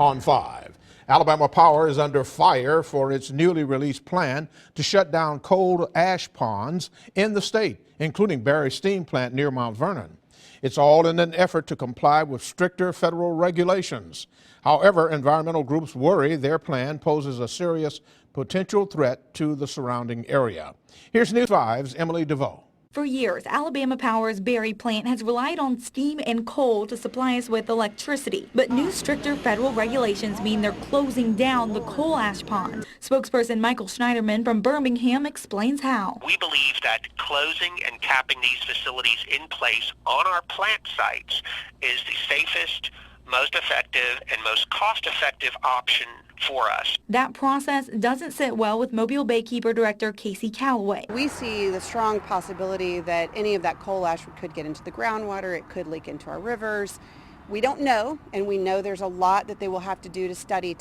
on 5. Alabama Power is under fire for its newly released plan to shut down coal ash ponds in the state, including Barry Steam Plant near Mount Vernon. It's all in an effort to comply with stricter federal regulations. However, environmental groups worry their plan poses a serious potential threat to the surrounding area. Here's News 5's Emily DeVoe. For years, Alabama Power's Barry plant has relied on steam and coal to supply us with electricity. But new stricter federal regulations mean they're closing down the coal ash ponds. Spokesperson Michael Schneiderman from Birmingham explains how. We believe that closing and capping these facilities in place on our plant sites is the safest, most effective, and most cost-effective option for us. That process doesn't sit well with Mobile Baykeeper Director Casey Calloway. We see the strong possibility that any of that coal ash could get into the groundwater, it could leak into our rivers. We don't know, and we know there's a lot that they will have to do to study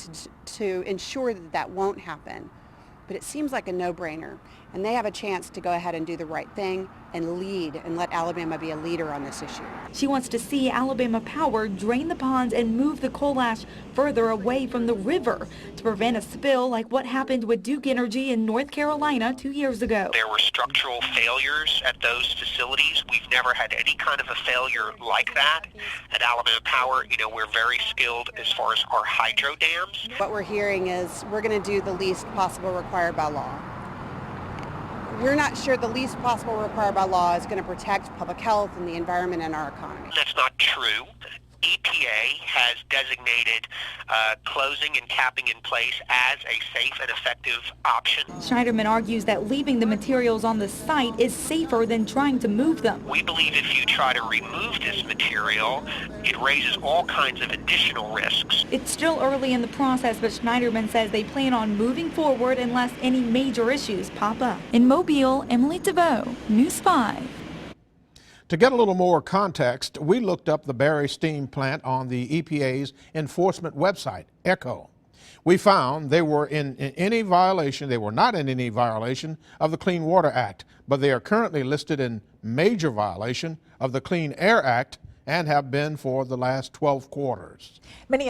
to ensure that that won't happen. But it seems like a no-brainer, and they have a chance to go ahead and do the right thing and lead and let Alabama be a leader on this issue. She wants to see Alabama Power drain the ponds and move the coal ash further away from the river to prevent a spill like what happened with Duke Energy in North Carolina 2 years ago. There were structural failures at those facilities. We've never had any kind of a failure like that. At Alabama Power, we're very skilled as far as our hydro dams. What we're hearing is we're going to do the least possible required by law. We're not sure the least possible required by law is going to protect public health and the environment and our economy. That's not true. EPA has designated closing and capping in place as a safe and effective option. Schneiderman argues that leaving the materials on the site is safer than trying to move them. We believe if you try to remove this material, it raises all kinds of additional risks. It's still early in the process, but Schneiderman says they plan on moving forward unless any major issues pop up. In Mobile, Emily DeVoe, News 5. To get a little more context, we looked up the Barry Steam Plant on the EPA's enforcement website, ECHO. We found they were not in any violation of the Clean Water Act, but they are currently listed in major violation of the Clean Air Act and have been for the last 12 quarters. Many of